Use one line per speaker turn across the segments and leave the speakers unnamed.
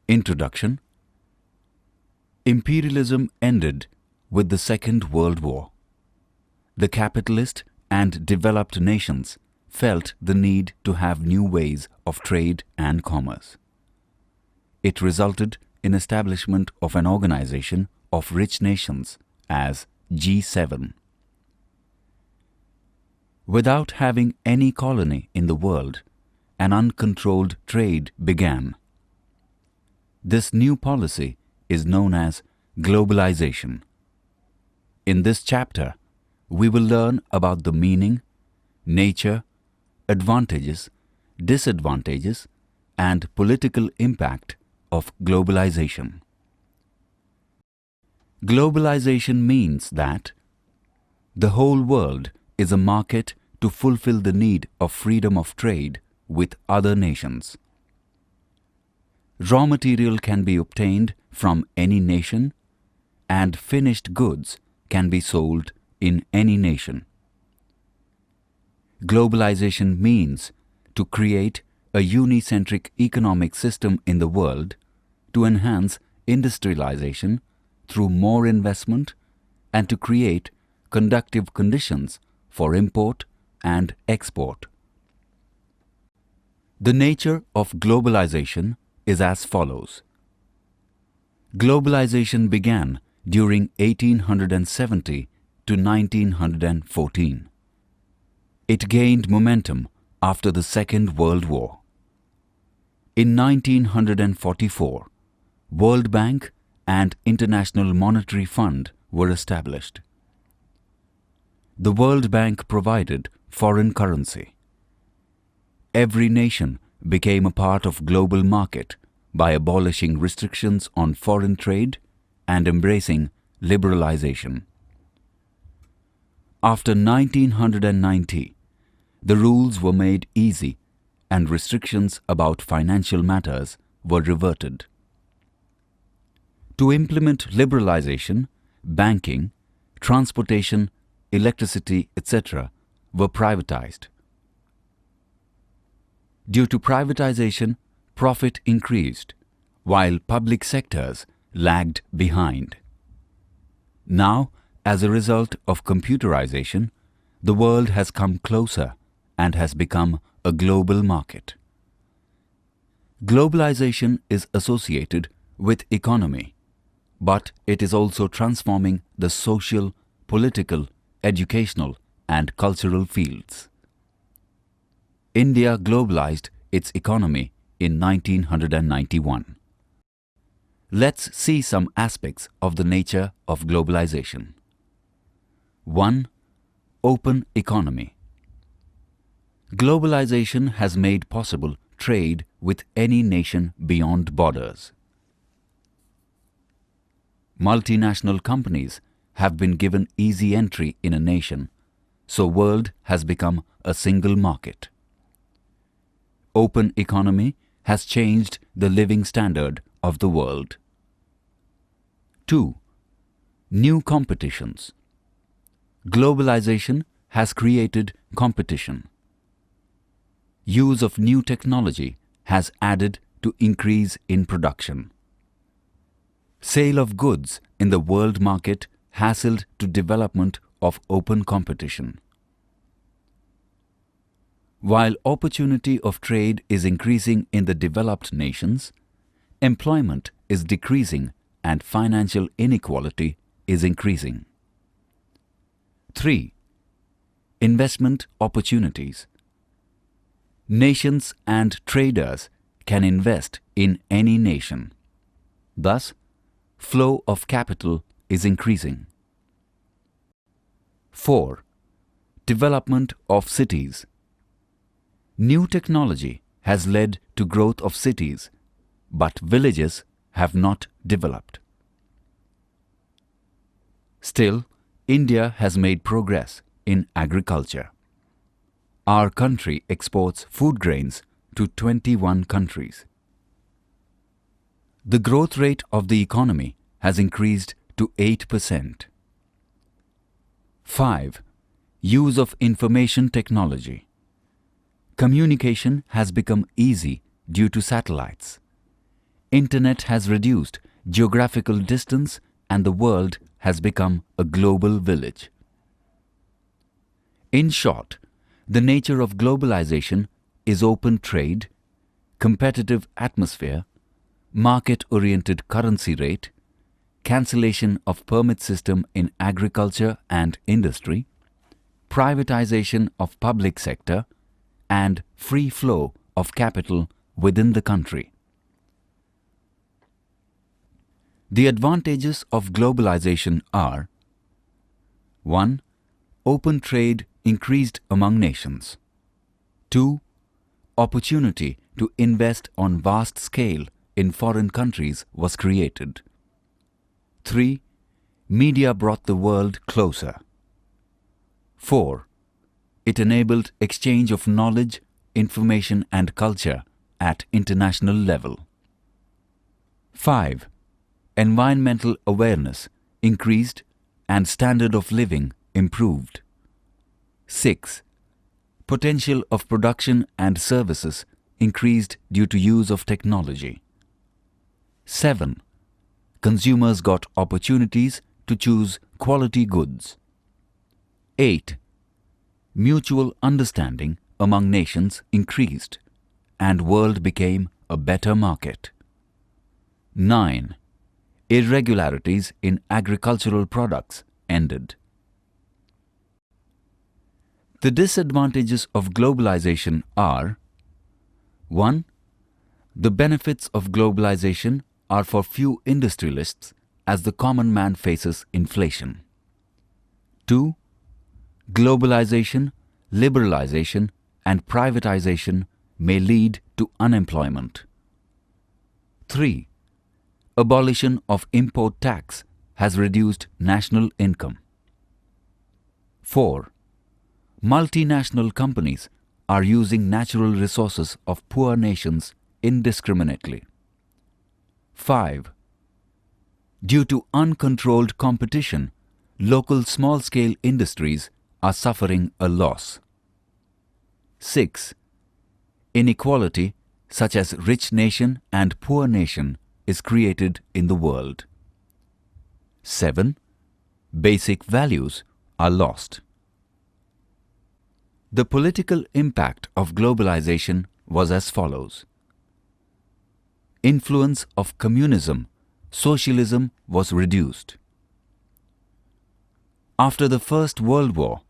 Introduction. Imperialism ended with the Second World War. The capitalist and developed nations felt the need to have new ways of trade and commerce. It resulted in establishment of an organization of rich nations as G7. Without having any colony in the world, an uncontrolled trade began. This new policy is known as globalization. In this chapter, we will learn about the meaning, nature, advantages, disadvantages, and political impact of globalization. Globalization means that the whole world is a market to fulfill the need of freedom of trade with other nations. Raw material can be obtained from any nation, and finished goods can be sold in any nation. Globalization means to create a unicentric economic system in the world to enhance industrialization through more investment and to create conducive conditions for import and export. The nature of globalization is as follows. Globalization began during 1870 to 1914. It gained momentum after the Second World War. In 1944, World Bank and International Monetary Fund were established. The World Bank provided foreign currency. Every nation became a part of global market by abolishing restrictions on foreign trade and embracing liberalization. After 1990, the rules were made easy and restrictions about financial matters were reverted. To implement liberalization, banking, transportation, electricity, etc. were privatized. Due to privatization, profit increased, while public sectors lagged behind. Now, as a result of computerization, the world has come closer and has become a global market. Globalization is associated with economy, but it is also transforming the social, political, educational, and cultural fields. India globalized its economy in 1991. Let's see some aspects of the nature of globalization. 1. Open economy. Globalization has made possible trade with any nation beyond borders. Multinational companies have been given easy entry in a nation, so world has become a single market. Open economy has changed the living standard of the world. 2. New competitions. Globalization has created competition. Use of new technology has added to increase in production. Sale of goods in the world market hastened to development of open competition. While opportunity of trade is increasing in the developed nations, employment is decreasing and financial inequality is increasing. 3. Investment opportunities. Nations and traders can invest in any nation. Thus, flow of capital is increasing. 4. Development of cities. New technology has led to growth of cities, but villages have not developed. Still, India has made progress in agriculture. Our country exports food grains to 21 countries. The growth rate of the economy has increased to 8%. 5. Use of information technology. Communication has become easy due to satellites. Internet has reduced geographical distance and the world has become a global village. In short, the nature of globalization is open trade, competitive atmosphere, market-oriented currency rate, cancellation of permit system in agriculture and industry, privatization of public sector, and free flow of capital within the country. The advantages of globalization are: 1. Open trade increased among nations. 2. Opportunity to invest on vast scale in foreign countries was created. 3. Media brought the world closer. 4. It enabled exchange of knowledge, information and culture at international level. 5. Environmental awareness increased and standard of living improved. 6. Potential of production and services increased due to use of technology. 7. Consumers got opportunities to choose quality goods. 8. Mutual understanding among nations increased and world became a better market. 9. Irregularities in agricultural products ended. The disadvantages of globalization are: 1. The benefits of globalization are for few industrialists as the common man faces inflation. 2. Globalization, liberalization and privatization may lead to unemployment. 3. Abolition of import tax has reduced national income. 4. Multinational companies are using natural resources of poor nations indiscriminately. 5. Due to uncontrolled competition, local small-scale industries are suffering a loss. 6. Inequality, such as rich nation and poor nation, is created in the world. 7. Basic values are lost. The political impact of globalization was as follows. Influence of communism, socialism was reduced. After the First World War,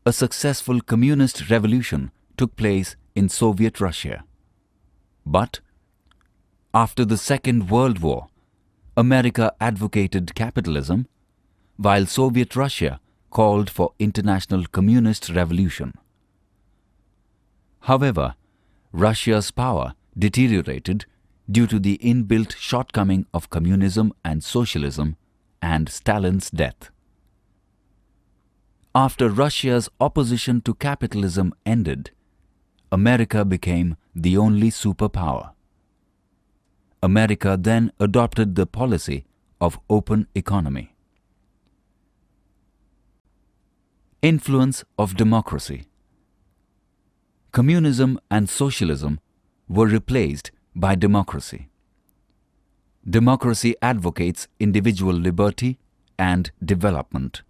a successful communist revolution took place in Soviet Russia. But after the Second World War, America advocated capitalism, while Soviet Russia called for international communist revolution. However, Russia's power deteriorated due to the inbuilt shortcoming of communism and socialism and Stalin's death. After Russia's opposition to capitalism ended, America became the only superpower. America then adopted the policy of open economy. Influence of democracy. Communism and socialism were replaced by democracy. Democracy advocates individual liberty and development.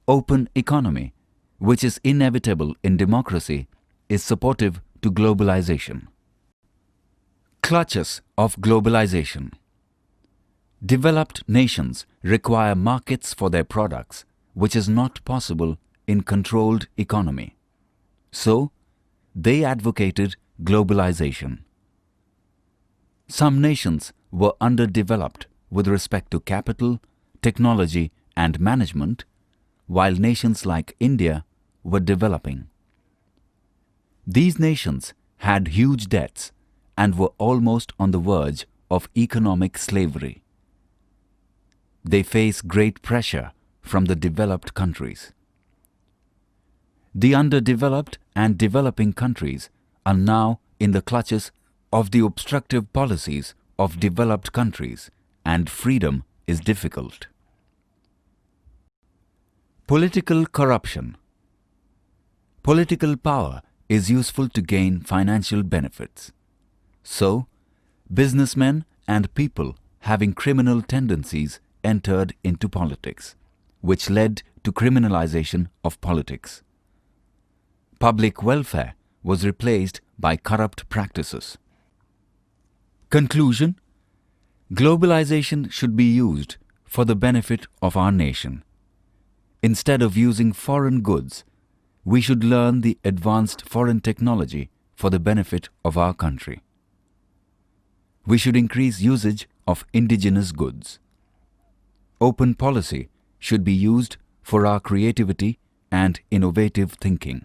Open economy, which is inevitable in democracy, is supportive to globalization. Clutches of globalization. Developed nations require markets for their products, which is not possible in controlled economy. So, they advocated globalization. Some nations were underdeveloped with respect to capital, technology and management, while nations like India were developing. These nations had huge debts and were almost on the verge of economic slavery. They face great pressure from the developed countries. The underdeveloped and developing countries are now in the clutches of the obstructive policies of developed countries, and freedom is difficult. Political corruption. Political power is useful to gain financial benefits. So, businessmen and people having criminal tendencies entered into politics, which led to criminalization of politics. Public welfare was replaced by corrupt practices. Conclusion: globalization should be used for the benefit of our nation. Instead of using foreign goods, we should learn the advanced foreign technology for the benefit of our country. We should increase usage of indigenous goods. Open policy should be used for our creativity and innovative thinking.